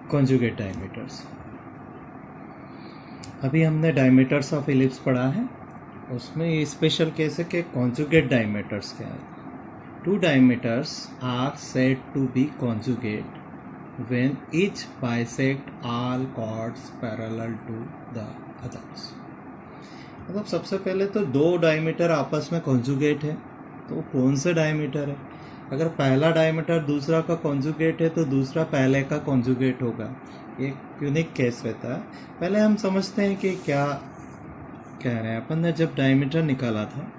Conjugate diameters. अभी हमने diameters of ellipse पढ़ा है, उसमें स्पेशल केस है कि कॉन्जुगेट डायमीटर्स क्या है। Two diameters are said to be conjugate when each bisect all chords parallel to the others. मतलब सबसे पहले तो दो डायमीटर आपस में कॉन्जुगेट है, तो कौन से डायमीटर है? अगर पहला डायमीटर दूसरा का कॉन्जुगेट है तो दूसरा पहले का कॉन्जुगेट होगा। एक यूनिक केस रहता है। पहले हम समझते हैं कि क्या कह रहे हैं। अपन ने जब डायमीटर निकाला था,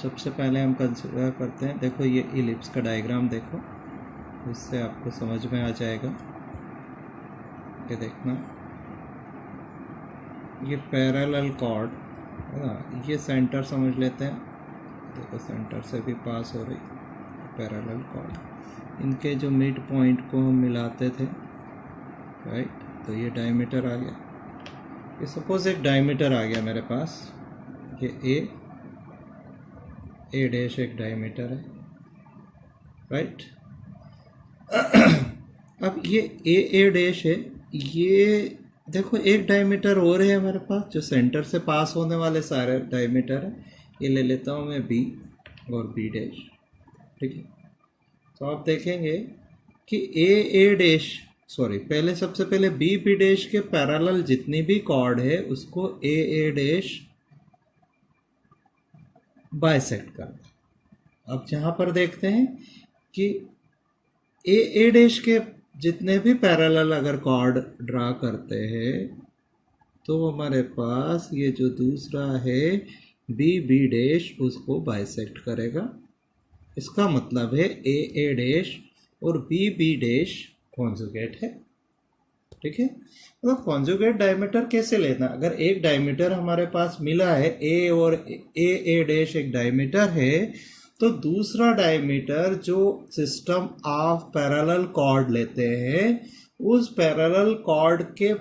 सबसे पहले हम कंसिडर करते हैं, देखो ये इलिप्स का डायग्राम देखो, इससे आपको समझ में आ जाएगा। ये देखना, ये पैरेलल कॉर्ड है ना, ये सेंटर समझ लेते हैं। देखो सेंटर से भी पास हो रही पैरेलल कॉर्ड, इनके जो मिड पॉइंट को हम मिलाते थे, राइट, तो ये डायमीटर आ गया। ये सपोज एक डायमीटर आ गया मेरे पास, ये ए डैश एक डायमीटर है, राइट। अब ये ए डैश है, ये देखो एक डायमीटर और है हमारे पास जो सेंटर से पास होने वाले सारे डायमीटर है। ये ले लेता हूँ मैं बी और बी डैश, ठीक है। तो आप देखेंगे कि ए डैश, सॉरी पहले सबसे पहले बी डैश के पैरेलल जितनी भी कॉर्ड है उसको ए डैश बाइसेक्ट करता। अब जहाँ पर देखते हैं कि ए डैश के जितने भी पैरेलल अगर कॉर्ड ड्रा करते हैं तो हमारे पास ये जो दूसरा है बी डैश उसको बाइसेक्ट करेगा। इसका मतलब है ए डैश और बी डैश कॉन्जुगेट है, ठीक है। मतलब कॉन्जुगेट डायमीटर कैसे लेना? अगर एक डायमीटर हमारे पास मिला है ए और ए डैश एक डायमीटर है, तो दूसरा डायमीटर जो सिस्टम ऑफ पैरेलल कॉर्ड लेते हैं उस पैरेलल कॉर्ड के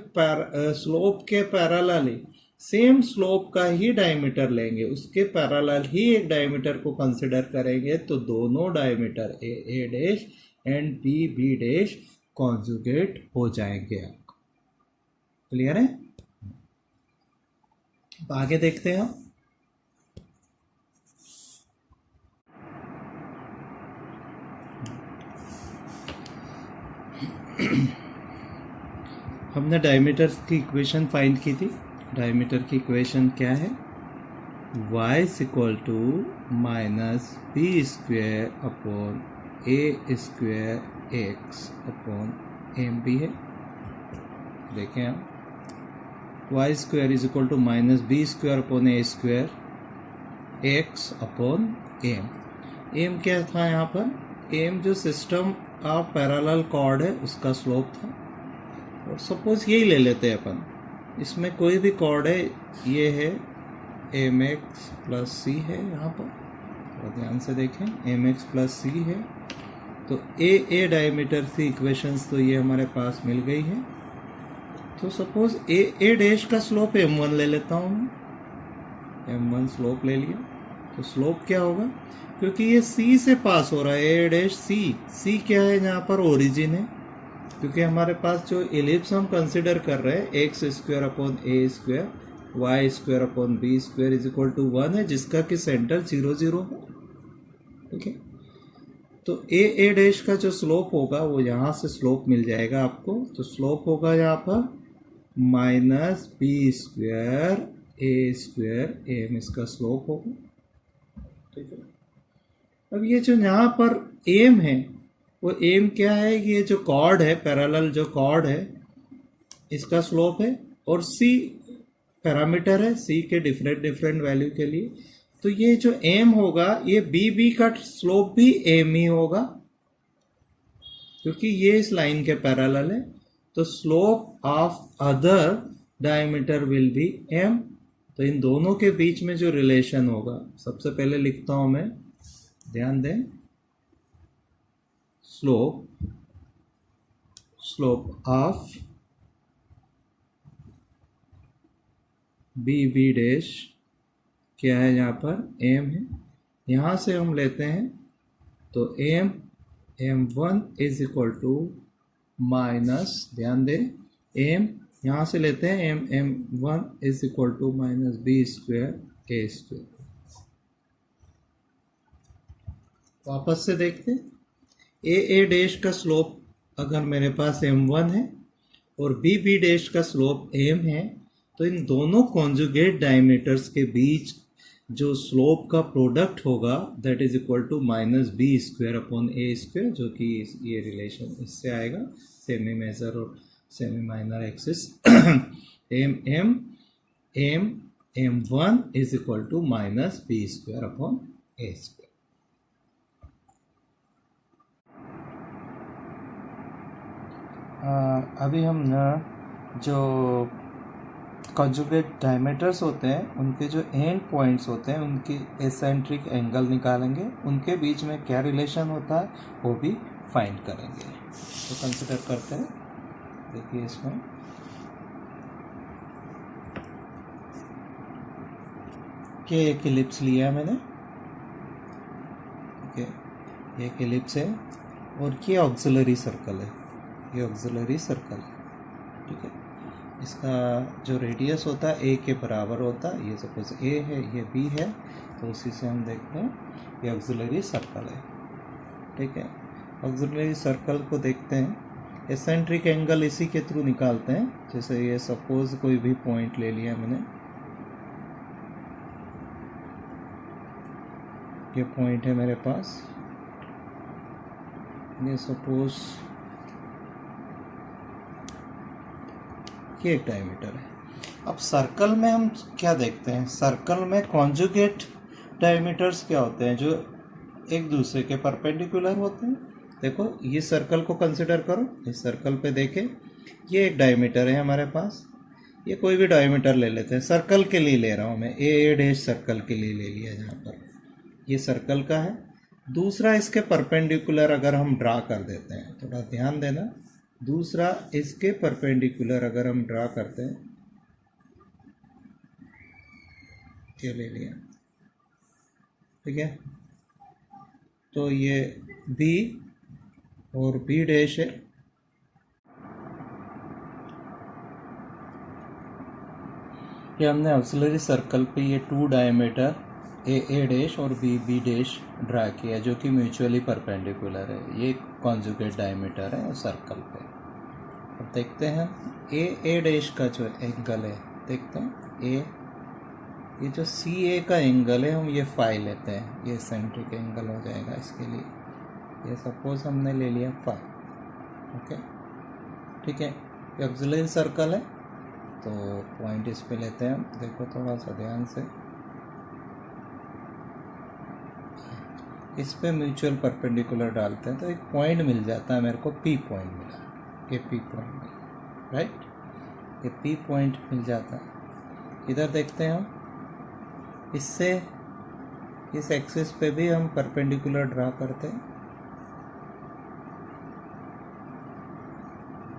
स्लोप के पैरेलल ही सेम स्लोप का ही डायमीटर लेंगे, उसके पैरेलल ही एक डायमीटर को कंसिडर करेंगे, तो दोनों diameter A dash and B dash conjugate हो जाएंगे। आपको क्लियर है? अब आगे देखते हैं हम। हमने डायमीटर की इक्वेशन फाइंड की थी। डायमीटर की इक्वेशन क्या है? y equal to minus B square upon A square X upon M B है। देखें हम, y square is equal to minus B square upon A square X upon M. M क्या था यहाँ पर? एम जो सिस्टम ऑफ पैरेलल कॉर्ड है उसका स्लोप था। और सपोज यही ले लेते हैं अपन, इसमें कोई भी कॉर्ड है, ये है एम एक्स प्लस सी है, यहाँ पर थोड़ा ध्यान से देखें, एम एक्स प्लस सी है। तो ए डायमीटर थी इक्वेशंस, तो ये हमारे पास मिल गई है। तो सपोज ए डैश का स्लोप m1 ले लेता हूँ मैं, m1 स्लोप ले लिया। तो स्लोप क्या होगा? क्योंकि ये सी से पास हो रहा है, ए डैश सी क्या है यहाँ पर? ओरिजिन है। क्योंकि हमारे पास जो इलिप्स हम कंसिडर कर रहे हैं X square upon A square Y square upon B square is equal to 1 है, जिसका कि सेंटर 0 0 है, ठीक है। तो ए डैश का जो स्लोप होगा वो यहाँ से स्लोप मिल जाएगा आपको। तो स्लोप होगा यहाँ पर minus B square A square M, इसका स्लोप होगा, ठीक है। अब ये जो यहाँ पर एम है वो एम क्या है? ये जो कॉर्ड है, पैरेलल जो कॉर्ड है, इसका स्लोप है। और सी पैरामीटर है, सी के डिफरेंट वैल्यू के लिए। तो ये जो एम होगा, ये बी का स्लोप भी एम ही होगा, क्योंकि ये इस लाइन के पैरेलल है। तो slope of other diameter will be M. तो इन दोनों के बीच में जो रिलेशन होगा, सबसे पहले लिखता हूं मैं, ध्यान दें, स्लोप ऑफ बी डैश क्या है? यहाँ पर एम है। यहाँ से हम लेते हैं तो M m1 is equal to minus, ध्यान दें, एम यहाँ से लेते हैं, m1 is equal to minus B square A square. वापस से देखते हैं, ए डैश का स्लोप अगर मेरे पास m1 है और बी डैश का स्लोप m है, तो इन दोनों कॉन्जुगेट डायमीटर्स के बीच जो स्लोप का प्रोडक्ट होगा that is equal to minus B square upon A square, जो कि ये रिलेशन इससे आएगा, सेमी मेजर और semi minor axis. m1 is equal to minus B square upon A square. अभी हम ना जो कॉन्जुगेट डायमीटर्स होते हैं उनके जो एंड पॉइंट्स होते हैं उनकी एसेंट्रिक एंगल निकालेंगे, उनके बीच में क्या रिलेशन होता है वो भी फाइंड करेंगे। तो कंसिडर करते हैं, देखिए इसमें कि एक एलिप्स लिया है मैंने, ठीक है, एक एलिप्स है और ये ऑक्सिलरी सर्कल है, ये ऑक्सिलरी सर्कल है, ठीक है। इसका जो रेडियस होता है ए के बराबर होता है, ये सपोज ए है, ये बी है, तो उसी से हम देखते हैं ये ऑक्सिलरी सर्कल है, ठीक है। ऑक्सिलरी सर्कल को देखते हैं, एसेंट्रिक एंगल इसी के थ्रू निकालते हैं। जैसे ये सपोज कोई भी पॉइंट ले लिया मैंने, ये पॉइंट है मेरे पास, ये सपोज ये एक डायमीटर है। अब सर्कल में हम क्या देखते हैं, सर्कल में कॉन्जुगेट डायमीटर्स क्या होते हैं, जो एक दूसरे के परपेंडिकुलर होते हैं। देखो ये सर्कल को कंसिडर करो, इस सर्कल पे देखें, ये एक डायमीटर है हमारे पास, ये कोई भी डायमीटर ले लेते हैं, सर्कल के लिए ले रहा हूँ मैं, ए डैश सर्कल के लिए ले लिया, जहाँ पर ये सर्कल का है। दूसरा इसके परपेंडिकुलर अगर हम ड्रा कर देते हैं, थोड़ा ध्यान देना, दूसरा इसके परपेंडिकुलर अगर हम ड्रा करते हैं, ये ले लिया, ठीक है, तो ये बी और बी डैश है, ये हमने ऑक्सिलरी सर्कल पे ये टू डायमीटर ए डैश और बी डैश ड्रा किया, जो कि म्यूचुअली परपेंडिकुलर है, ये कॉन्जुगेट डायमीटर है सर्कल पे। अब देखते हैं ए डैश का जो एंगल है, देखते हैं ये जो सी ए का एंगल है, हम ये फाई लेते हैं, ये सेंट्रिक एंगल हो जाएगा इसके लिए, ये सपोज हमने ले लिया फाई, ओके, ठीक है। ये ऑक्सिलरी सर्कल है, तो पॉइंट इस पे लेते हैं हम, देखो थोड़ा सा ध्यान से, इस पे म्यूचुअल परपेंडिकुलर डालते हैं तो एक पॉइंट मिल जाता है मेरे को, पी पॉइंट मिला, ये पी पॉइंट मिला, राइट, ये पी पॉइंट मिल जाता है। इधर देखते हैं हम, इससे इस एक्सिस पे भी हम परपेंडिकुलर ड्रा करते हैं,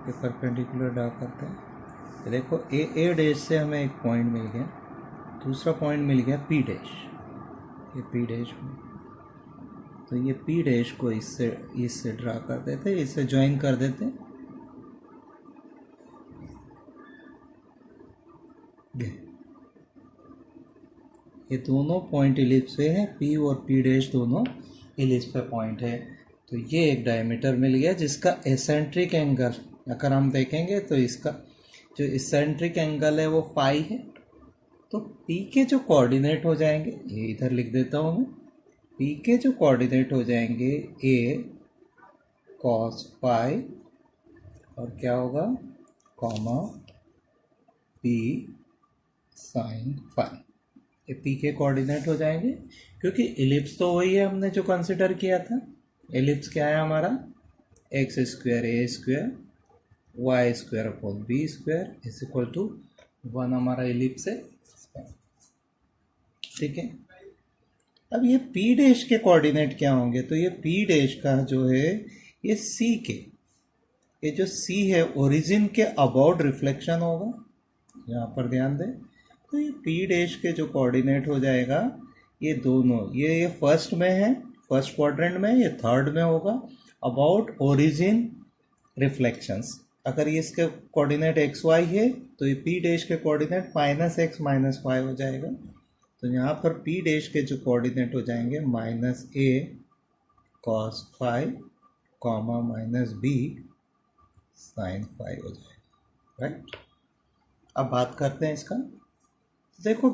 ये परपेंडिकुलर ड्रा करते हैं, देखो ए डैश से हमें एक पॉइंट मिल गया, दूसरा पॉइंट मिल गया पी डैश, ये पी डैश में, तो ये पी डैश को इससे ड्रा कर देते, इससे ज्वाइन कर देते, ये दोनों पॉइंट इलिप्स पे है, पी और पी डैश दोनों इलिप्स पे पॉइंट है, तो ये एक डायमीटर मिल गया जिसका एसेंट्रिक एंगल अगर हम देखेंगे तो इसका जो एसेंट्रिक एंगल है वो फाई है। तो पी के जो कोऑर्डिनेट हो जाएंगे, ये इधर लिख देता हूँ मैं, पी के जो कोऑर्डिनेट हो जाएंगे ए कॉस फाई और क्या होगा कॉमा पी साइन फाई, ये पी के कोऑर्डिनेट हो जाएंगे, क्योंकि एलिप्स तो वही है हमने जो कंसिडर किया था। एलिप्स क्या है हमारा, X square A square Y square upon B square is equal to 1 हमारा एलिप्स है, ठीक है। अब ये पी डैश के कोऑर्डिनेट क्या होंगे, तो ये पी डैश का जो है ये सी के, ये जो सी है ओरिजिन के अबाउट रिफ्लेक्शन होगा, यहाँ पर ध्यान दें, तो ये पी डैश के जो कोऑर्डिनेट हो जाएगा ये दोनों, ये फर्स्ट में है, फर्स्ट क्वाड्रेंट में, ये थर्ड में होगा, अबाउट ओरिजिन रिफ्लेक्शंस। अगर ये इसके कोऑर्डिनेट एक्स वाई है तो ये पी डैश के coordinate minus X minus Y हो जाएगा। तो यहाँ पर पी डैश के जो कोऑर्डिनेट हो जाएंगे minus a cos phi comma minus b sine phi हो जाएगा, राइट। अब बात करते हैं इसका। देखो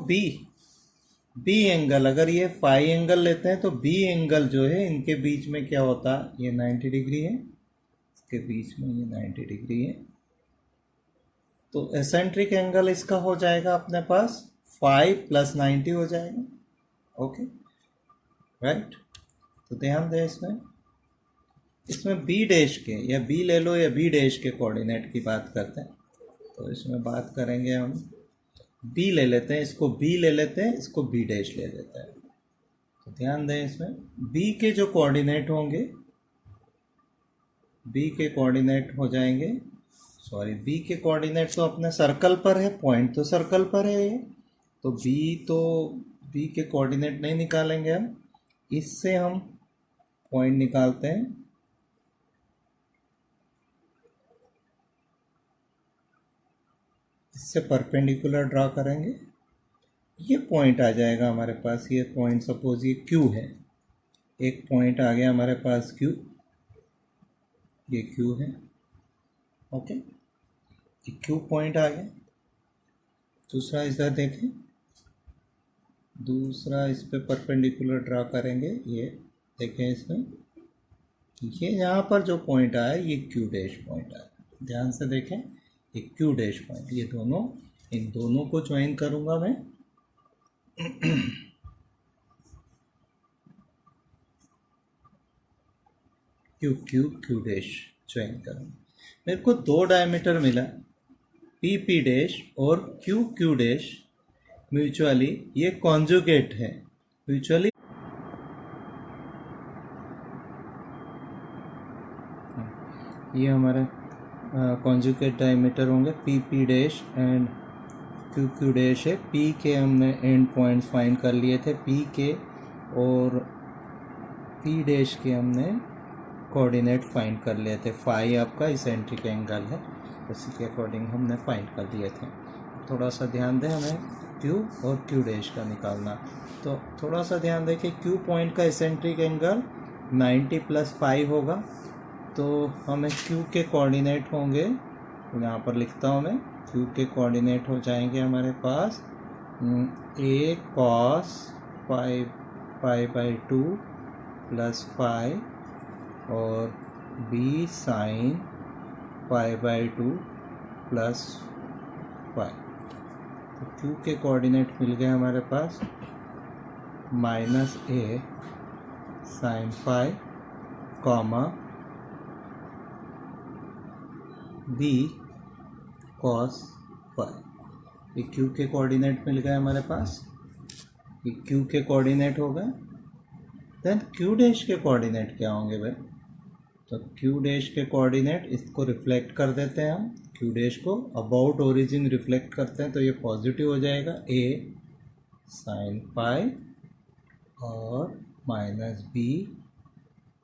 बी एंगल, अगर ये फाई एंगल लेते हैं तो बी एंगल जो है इनके बीच में क्या होता है, ये 90 डिग्री है, इसके बीच में ये 90 डिग्री है। तो एसेंट्रिक एंगल इसका हो जाएगा अपने पास 5 + 90 हो जाएगा, ओके, राइट। तो ध्यान दें इसमें बी डैश के, या बी ले लो या बी डैश के कोऑर्डिनेट की बात करते हैं। तो इसमें बात करेंगे हम, बी ले लेते हैं, इसको बी ले लेते हैं, इसको बी डैश ले लेते हैं। तो ध्यान दें इसमें बी के जो कोऑर्डिनेट होंगे, बी के कोऑर्डिनेट हो जाएंगे, सॉरी बी के कोऑर्डिनेट तो अपने सर्कल पर है, पॉइंट तो सर्कल पर है ये, तो बी के कोऑर्डिनेट नहीं निकालेंगे हम, इससे हम पॉइंट निकालते हैं। इससे परपेंडिकुलर ड्रा करेंगे, ये पॉइंट आ जाएगा हमारे पास। ये पॉइंट सपोज ये क्यू है, एक पॉइंट आ गया हमारे पास क्यू, ये क्यू है, ओके, ये क्यू पॉइंट आ गया। दूसरा इधर देखें, दूसरा इस पे परपेंडिकुलर ड्रा करेंगे, ये देखें इसमें, ये यहाँ पर जो पॉइंट आया ये क्यू डैश पॉइंट आया, ध्यान से देखें, ये क्यू डैश पॉइंट, ये दोनों, इन दोनों को ज्वाइन करूँगा मैं, क्यू डैश ज्वाइन करूँगा। मेरे को 2 डायमीटर मिला, पी डैश और क्यू डैश म्यूचुअली ये कॉन्जुगेट है, म्यूचुअली ये हमारे कॉन्जुगेट डायमीटर होंगे, P dash and Q dash है। पी के हमने एंड पॉइंट्स फाइंड कर लिए थे, पी के और पी डैश के हमने कोऑर्डिनेट फाइंड कर लिए थे। फाई आपका इसेंट्रिक एंगल है, उसी के अकॉर्डिंग हमने फाइंड कर लिए थे। थोड़ा सा ध्यान दें, हमें क्यू और क्यू डैश का निकालना, तो थोड़ा सा ध्यान दें कि क्यू पॉइंट का इसेंट्रिक एंगल 90 + 5 होगा। तो हमें क्यू के कोऑर्डिनेट होंगे, यहाँ पर लिखता हूँ मैं, क्यू के कोऑर्डिनेट हो जाएंगे हमारे पास ए कॉस 5/2 + 5 और बी साइन 5/2 + 5। तो क्यू के कोऑर्डिनेट मिल गए हमारे पास -a sine 5 comma B cos 5। ये क्यू के कोऑर्डिनेट मिल गए हमारे पास, ये क्यू के कोऑर्डिनेट हो गए। देन क्यू डैश के कोऑर्डिनेट क्या होंगे भाई, तो क्यू डैश के कोऑर्डिनेट इसको रिफ्लेक्ट कर देते हैं हम, क्यू डैश को अबाउट ओरिजिन रिफ्लेक्ट करते हैं, तो ये पॉजिटिव हो जाएगा, ए साइन 5 और -b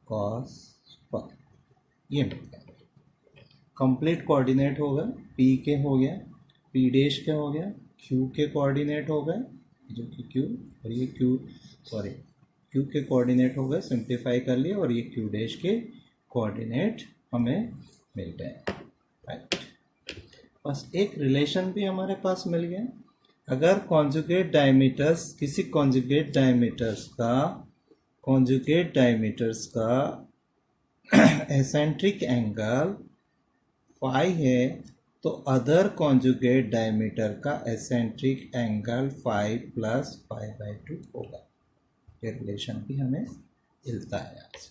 कॉस 5, ये मिल गया। कंप्लीट कोऑर्डिनेट हो गए, पी के हो गया, पी डैश के हो गया, क्यू के कोऑर्डिनेट हो गए, जो कि क्यू और ये क्यू के कोऑर्डिनेट हो गए, सिंप्लीफाई कर लिए, और ये क्यू डैश के कोऑर्डिनेट हमें मिल गए, राइट। बस एक रिलेशन भी हमारे पास मिल गया, अगर कॉन्जुगेट डायमीटर्स, किसी कॉन्जुगेट डायमीटर्स का एसेंट्रिक एंगल फाई है, तो अदर कॉन्जुगेट डायमीटर का एसेंट्रिक एंगल 5 + 5/2 होगा। ये रिलेशन भी हमें मिलता है यहाँ से।